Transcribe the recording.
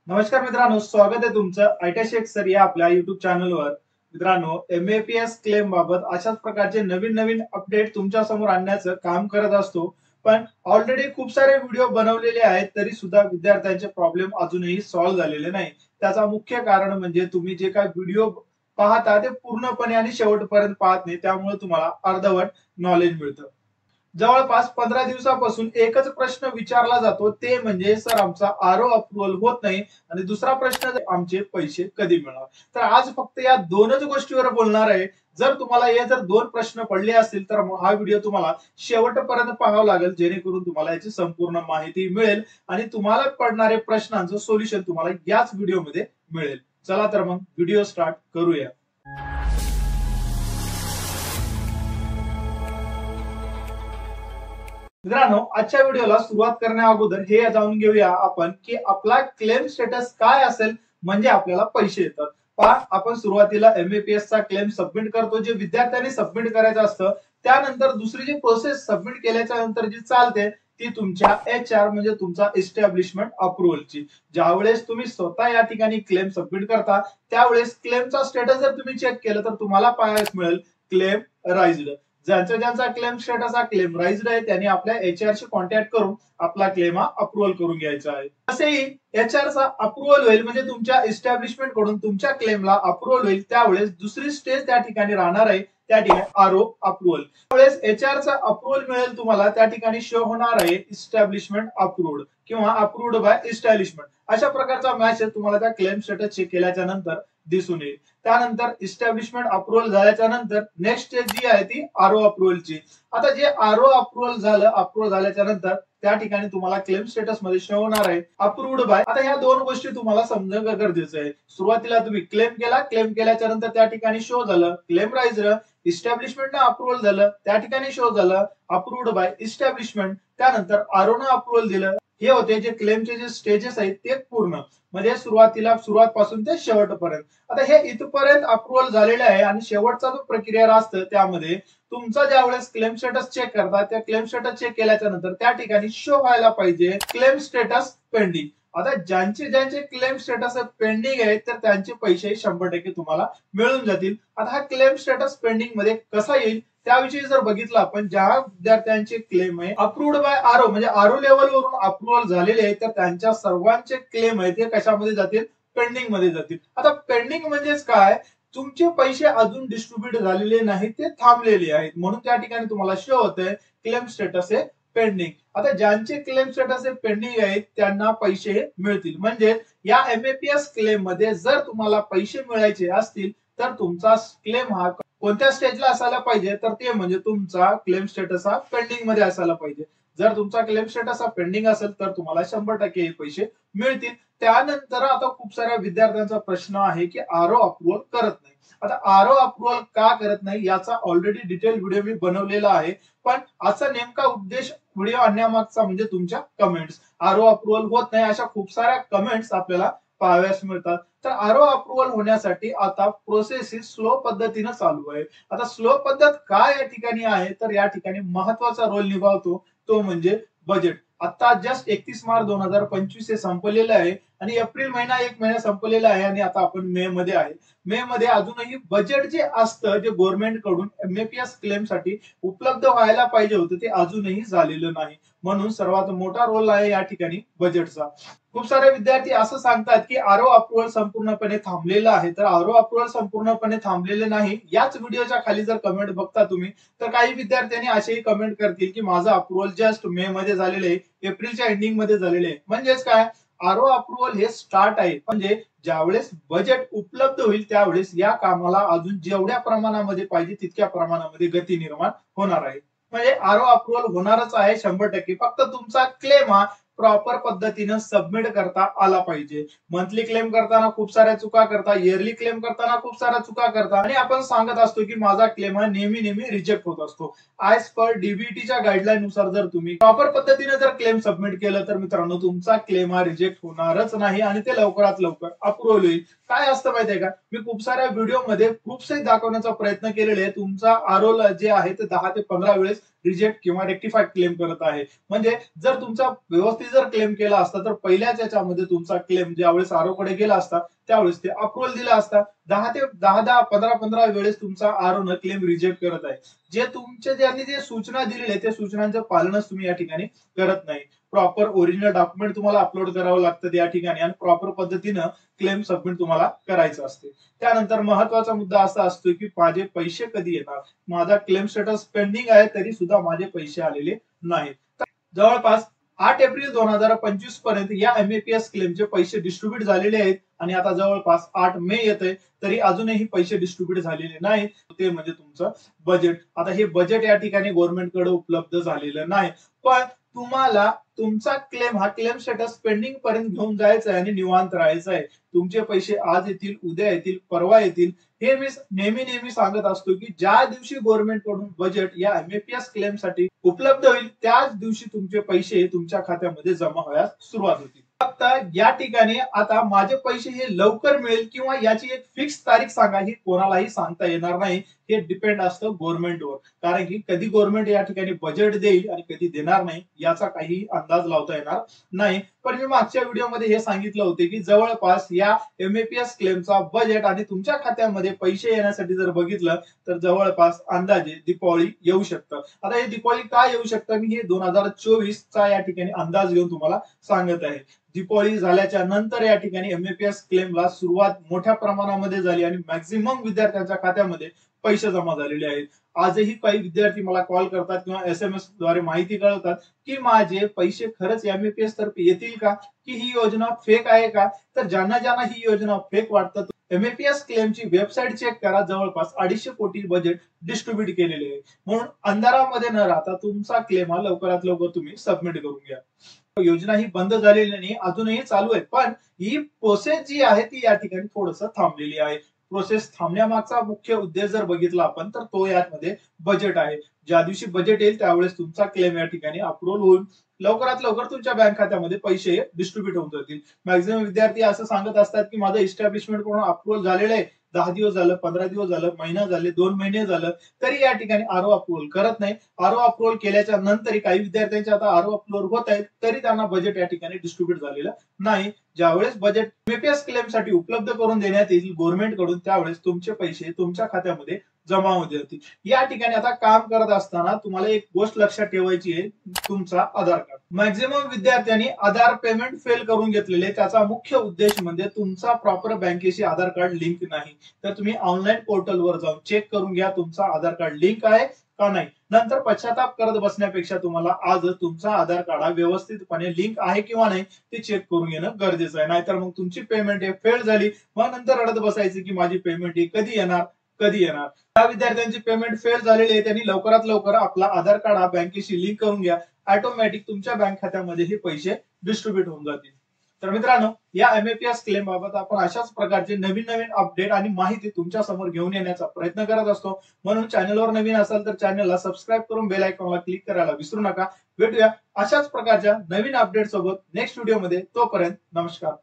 नमस्कार मित्रांनो, स्वागत आहे तुमचं आयटी सर या आपल्या युट्यूब चॅनलवर. मित्रांनो, एमएपीएस क्लेम बाबत अशाच प्रकारचे नवीन नवीन अपडेट तुमच्या समोर आणण्याचं काम करत असतो. पण ऑलरेडी खूप सारे व्हिडिओ बनवलेले आहेत, तरी सुद्धा विद्यार्थ्यांचे प्रॉब्लेम अजूनही सॉल्व्ह झालेले नाही. त्याचा मुख्य कारण म्हणजे तुम्ही जे काही व्हिडिओ पाहता ते पूर्णपणे आणि शेवटपर्यंत पाहत नाही, त्यामुळे तुम्हाला अर्धवट नॉलेज मिळतं. जवळपास 15 दिवसापासून एकच प्रश्न विचारला जातो, ते म्हणजे सर आमचा आरओ अप्रूव्हल होत नाही आणि दुसरा प्रश्न आमचे पैसे कधी मिळणार. तर आज फक्त या दोनच गोष्टीवर बोलणार आहे. जर तुम्हाला हे जर दोन प्रश्न पडले असतील तर मग हा व्हिडिओ तुम्हाला शेवटपर्यंत पाहावा लागेल, जेणेकरून तुम्हाला याची संपूर्ण माहिती मिळेल आणि तुम्हाला पडणारे प्रश्नांचं सोल्युशन तुम्हाला याच व्हिडिओमध्ये मिळेल. चला तर मग व्हिडिओ स्टार्ट करूया. मित्रांनो, आजच्या व्हिडिओला सुरुवात करण्या अगोदर हे जाणून घेऊया आपण की आपला क्लेम स्टेटस काय असेल म्हणजे आपल्याला पैसे येतात. पहा, आपण सुरुवातीला एमएपीएस चा क्लेम सबमिट करतो, जे विद्यार्थ्यांनी सबमिट करायचं असतं. त्यानंतर दुसरी जी प्रोसेस सबमिट केल्याच्या नंतर जी चालते ती तुमच्या एचआर म्हणजे तुमचा एस्टॅब्लिशमेंट अप्रूव्हलची. ज्यावेळेस तुम्ही स्वतः या ठिकाणी क्लेम सबमिट करता त्यावेळेस क्लेमचा स्टेटस जर तुम्ही चेक केलं तर तुम्हाला पाहायला मिळेल क्लेम राईज्ड. ज्यांचा ज्यांचा क्लेम स्टेटस हा क्लेम राईज्ड आहे त्यांनी आपल्या एचआर शी कॉन्टॅक्ट करून आपला क्लेम हा अप्रूव्हल करून घ्यायचा आहे. तसेही एचआर चा अप्रूव्हल होईल म्हणजे तुमच्या एस्टॅब्लिशमेंट कडून तुमच्या क्लेमला अप्रूव्हल होईल, त्यावेळेस दुसरी स्टेज त्या ठिकाणी राहणार आहे, त्या ठिकाणी आरओ अप्रूव्हल. त्यावेळेस एचआर चा अप्रूव्हल मिळेल तुम्हाला, त्या ठिकाणी शो होणार आहे एस्टॅब्लिशमेंट अप्रूव्ड किंवा अप्रूव्ड बाय एस्टॅब्लिशमेंट. अशा प्रकारचा मेसेज तुम्हाला त्या क्लेम स्टेटस चेक केल्याच्या नंतर दिसून येईल. त्यानंतर इस्टॅब्लिशमेंट अप्रूव्हल झाल्याच्या नंतर नेक्स्ट स्टेज जी आहे ती आरओ अप्रूव्हलची. आता जे आरओ अप्रूव्हल झालं, अप्रूव्हल झाल्याच्या नंतर त्या ठिकाणी तुम्हाला क्लेम स्टेटस मध्ये शो होणार आहे अप्रूव्ड बाय. आता ह्या दोन गोष्टी तुम्हाला समजणं गरजेचं आहे. सुरुवातीला तुम्ही क्लेम केला, क्लेम केल्याच्या नंतर त्या ठिकाणी शो झालं क्लेम राईज्ड, इस्टॅब्लिशमेंट अप्रूव्हल झालं, त्या ठिकाणी शो झालं अप्रूव्ड बाय इस्टॅब्लिशमेंट. त्यानंतर आरओ न अप्रूव्हल दिलं. हे होते जे क्लेमचे जे स्टेजेस आहेत ते पूर्ण, म्हणजे सुरुवात पासून ते शेवटपर्यंत. आता हे इथपर्यंत अप्रूव्हल झालेले आहे आणि शेवटचा जो प्रक्रिया असतं त्यामध्ये तुमचा ज्यावेळेस क्लेम स्टेटस चेक करता, त्या क्लेम स्टेटस चेक केल्याच्या नंतर त्या ठिकाणी शो व्हायला पाहिजे क्लेम स्टेटस पेंडिंग. आता ज्यांचे ज्यांचे क्लेम स्टेटस पेंडिंग आहेत तर त्यांचे पैसे 100% तुम्हाला मिळून जातील. आता हा क्लेम स्टेटस पेंडिंग मध्ये कसा येईल त्याविषयी जर बघितलं आपण, ज्या विद्यार्थ्यांचे क्लेम आहे अप्रूव्ड बाय आरओ म्हणजे आरओ लेवल वरून अप्रूव्हल झालेले आहे तर त्यांच्या सर्वांचे क्लेम आहे ते कशामध्ये जातील, पेंडिंग मध्ये जातील. आता पेंडिंग म्हणजेच काय, तुमचे पैसे अजून डिस्ट्रीब्यूट झालेले नाहीत, ते थांबलेले आहेत, म्हणून त्या ठिकाणी तुम्हाला शो होतंय क्लेम स्टेटस आहे पेंडिंग. आता ज्यांचे क्लेम स्टेटस पेंडिंग आहेत त्यांना पैसे मिळतील. म्हणजे या एमएपीएस क्लेम मध्ये जर तुम्हाला पैसे मिळायचे असतील तर तुमचा क्लेम हा कोणत्या स्टेजला असायला पाहिजे, तर ते म्हणजे तुमचा क्लेम स्टेटस हा पेंडिंग मध्ये असायला पाहिजे. जर तुमचा क्लेम स्टेटस हा पेंडिंग असेल तर तुम्हाला 100% हे पैसे मिळतील. त्यानंतर आता खूप साऱ्या विद्यार्थ्यांचा प्रश्न आहे की आरओ अप्रूव्हल करत नाही. आता आरओ अप्रूव्हल का करत नाही याचा ऑलरेडी डिटेल व्हिडिओ मी बनवलेला आहे, पण असा नेमका उद्देश व्हिडिओ आणण्यामागचा म्हणजे तुमच्या कमेंट्स. आरओ अप्रूव्हल होत नाही अशा खूप साऱ्या कमेंट्स आपल्याला पाहाव्यास मिळतात. तर आरओ अप्रूव्हल होण्यासाठी आता प्रोसेस ही स्लो पद्धतीने चालू आहे. आता स्लो पद्धत काय या ठिकाणी आहे, तर या ठिकाणी महत्वाचा रोल निभावतो तो म्हणजे बजेट. आता जस्ट 31 मार्च 2025 हे संपलेलं आहे आणि एप्रिल महिना एक महिना संपलेला आहे आणि आता आपण मे मध्ये आहे. मे मध्ये अजूनही बजेट जे असतं जे गव्हर्नमेंट कडून एमएपीएस क्लेम साठी उपलब्ध व्हायला पाहिजे होतं ते अजूनही झालेलं नाही. म्हणून सर्वात मोठा रोल आहे या ठिकाणी बजेटचा. खूप सारे विद्यार्थी असं सांगतात की आरओ अप्रूव्हल संपूर्णपणे थांबलेलं आहे, तर आरओ अप्रूव्हल संपूर्णपणे थांबलेले नाही. याच व्हिडिओच्या खाली जर कमेंट बघता तुम्ही तर काही विद्यार्थ्यांनी असेही कमेंट करतील की माझं अप्रूव्हल जस्ट मे मध्ये झालेलं आहे, एप्रिलच्या एंडिंग मध्ये झालेले आहे. म्हणजेच काय, आरओ अप्रूव्हल हे स्टार्ट आहे, म्हणजे ज्यावेळेस बजेट उपलब्ध होईल त्यावेळेस या कामाला अजून जेवढ्या प्रमाणामध्ये पाहिजे तितक्या प्रमाणामध्ये गती निर्माण होणार आहे. म्हणजे आरओ अप्रूव्हल होणारच आहे 100%. फक्त तुमचा क्लेम हा प्रॉपर पद्धतीने सबमिट करता आला पाहिजे. मंथली क्लेम करताना खूप साऱ्या चुका करता, इयरली क्लेम करताना खूप साऱ्या चुका करता आणि आपण सांगत असतो की माझा क्लेम हा नेहमी नेहमी रिजेक्ट होत असतो. ऍज पर डीबीटीच्या गाईडलाईन नुसार जर तुम्ही प्रॉपर पद्धतीने जर क्लेम सबमिट केलं तर मित्रांनो तुमचा क्लेम हा रिजेक्ट होणारच नाही आणि ते लवकरात लवकर अप्रूव्हल होईल. काय असतं माहितीये का, मी खूप साऱ्या व्हिडिओ मध्ये प्रूफ सहित दाखवण्याचा प्रयत्न केलेले आहे. तुमचा आरओ जे आहे ते 10 ते 15 वेळेस रिजेक्ट किंवा रेक्टिफाय क्लेम करत आहे. म्हणजे जर तुमचा व्यवस्थित जर क्लेम केला असता तर पहिल्याच याच्यामध्ये तुमचा क्लेम ज्यावेळेस आरोकडे गेला असता त्यावेळेस ते अप्रुव्हल दिला असता. 10 15 वेळेस तुमचा आरोन क्लेम रिजेक्ट करत आहे. जे तुमचे ज्यांनी जे सूचना दिलेली आहे त्या सूचनांचं पालनच तुम्ही या ठिकाणी करत नाही. प्रॉपर ओरिजिनल डॉक्युमेंट तुम्हाला अपलोड करावं लागतं या ठिकाणी आणि प्रॉपर पद्धतीनं क्लेम सबमिट तुम्हाला करायचं असते. त्यानंतर महत्वाचा मुद्दा असा असतो की माझे पैसे कधी येणार. माझा क्लेम स्टेटस पेंडिंग आहे तरी सुद्धा माझे पैसे आलेले नाहीत. जवळपास 8 एप्रिल 2025 पर्यंत या एमएपीएस क्लेमचे पैसे डिस्ट्रीब्यूट झालेले आहेत आणि आता जवळपास 8 मे येते तरी अजूनही पैसे डिस्ट्रीब्यूट झालेले नाहीत. ते म्हणजे तुमचं बजेट. आता हे बजेट या ठिकाणी गव्हर्नमेंटकडे उपलब्ध झालेलं नाही. पण तुम्हाला तुमचा क्लेम हा क्लेम स्टेटस पेंडिंग पर्यंत घेऊन जायचा आहे आणि निवांत राहायचं आहे. तुमचे पैसे आज येतील, उद्या येतील, परवा येतील. हे मी नेहमी सांगत असतो की ज्या दिवशी गव्हर्नमेंट कडून बजेट या एमएपीएस क्लेम साठी उपलब्ध होईल त्याच दिवशी तुमचे पैसे तुमच्या खात्यामध्ये जमा व्हायला सुरुवात होतील. फक्त या ठिकाणी आता माझे पैसे हे लवकर मिळेल किंवा याची एक फिक्स तारीख सांगा ही कोणालाही सांगता येणार नाही. हे डिपेंड असतं गव्हर्नमेंटवर. कारण की कधी गव्हर्नमेंट या ठिकाणी बजेट देईल आणि कधी देणार नाही याचा काही अंदाज लावता येणार नाही. पण मी मागच्या व्हिडिओमध्ये हे सांगितलं होते की जवळपास या एमएपीएस क्लेमचा बजेट आणि तुमच्या खात्यामध्ये पैसे येण्यासाठी जर बघितलं तर जवळपास अंदाजे दीपावली येऊ शकतं. आता हे दीपावली काय येऊ शकतं मी हे 2024 चा या ठिकाणी अंदाज घेऊन तुम्हाला सांगत आहे. दीपावली झाल्याच्या नंतर या ठिकाणी एमएपीएस क्लेमला सुरुवात मोठ्या प्रमाणामध्ये झाली आणि मॅक्झिमम विद्यार्थ्यांच्या खात्यामध्ये पैसे जमा झालेले आहेत. आजही काही विद्यार्थी मला कॉल करतात किंवा एसएमएस द्वारे माहिती कळवतात की माझे पैसे खरंच एमएपीएस तर्फे येतील का की ही योजना फेक आहे का. तर ज्यांना ज्यांना ही योजना फेक वाटतं एमएपीएस क्लेमची वेबसाईट चेक करा. जवळपास 250 कोटी बजेट डिस्ट्रीब्यूट केलेले आहे. म्हणून अंधारामध्ये न राहता तुमचा क्लेम हा लवकरात लवकर तुम्ही सबमिट करून घ्या. योजना ही बंद झालेली नाही, अजूनही चालू आहे. पण ही प्रोसेस जी आहे ती या ठिकाणी थोडंसं थांबलेली आहे. प्रोसेस थांबण्यामागचा मुख्य उद्देश जर बघितला आपण तर तो यामध्ये बजेट आहे. ज्या दिवशी बजेट येईल त्यावेळेस तुमचा क्लेम या ठिकाणी अप्रूव्ह होऊन लवकरात लवकर तुमच्या बँक खात्यामध्ये पैसे डिस्ट्रीब्यूट होऊन जातील. मॅक्झिमम विद्यार्थी असं सांगत असतात की माझं इस्टॅब्लिशमेंट करून अप्रूव्हल झालेलं आहे. 10 दिवस झालं, 15 दिवस झालं, महिना झाले, 2 महिने झालं तरी या ठिकाणी आरओ अप्रूव्हल करत नाही. आरओ अप्रूव्हल केल्याच्या नंतर काही विद्यार्थ्यांचे आता आरओ अप्रूव्हल होत आहेत तरी त्यांना बजेट या ठिकाणी डिस्ट्रीब्यूट झालेलं नाही. ज्यावेळेस बजेट एमएपीएस क्लेम साठी उपलब्ध करून देण्यात येईल गव्हर्नमेंट कडून त्यावेळेस तुमचे पैसे तुमच्या खात्यामध्ये जमा होते जातील. या ठिकाणी आता काम करत असताना तुम्हाला एक गोष्ट लक्षात ठेवायची आहे तुमचा आधार कार्ड. मॅक्झिमम विद्यार्थ्यांनी आधार पेमेंट फेल करून घेतलेले. त्याचा मुख्य उद्देश म्हणजे तुमचा प्रॉपर बँकेशी आधार कार्ड लिंक नाही. तर तुम्ही ऑनलाईन पोर्टलवर जाऊन चेक करून घ्या तुमचा आधार कार्ड लिंक आहे का नाही. नंतर पश्चाताप करत बसण्यापेक्षा तुम्हाला आज तुमचा आधार कार्ड व्यवस्थितपणे लिंक आहे किंवा नाही ते चेक करून घेणं गरजेचं आहे. नाहीतर मग तुमची पेमेंट फेल झाली मग नंतर रडत बसायची की माझी पेमेंट कधी येणार कधी येणार. त्या विद्यार्थ्यांची पेमेंट फेल झालेली आहे त्यांनी लवकरात लवकर आपला आधार कार्ड हा बँकेशी लिंक करून घ्या. ऑटोमॅटिक तुमच्या बँक खात्यामध्ये हे पैसे डिस्ट्रीब्यूट होऊन जातील. तर मित्रांनो या एमएपीएस क्लेम बाबत आपण अशाच प्रकारचे नवीन अपडेट आणि माहिती तुमच्या समोर घेऊन येण्याचा प्रयत्न करत असतो. म्हणून चॅनलवर नवीन असाल तर चॅनलला सबस्क्राईब करून बेल आयकॉनला क्लिक करायला विसरू नका. भेटूया अशाच प्रकारच्या नवीन अपडेट सोबत नेक्स्ट व्हिडिओमध्ये. तोपर्यंत नमस्कार.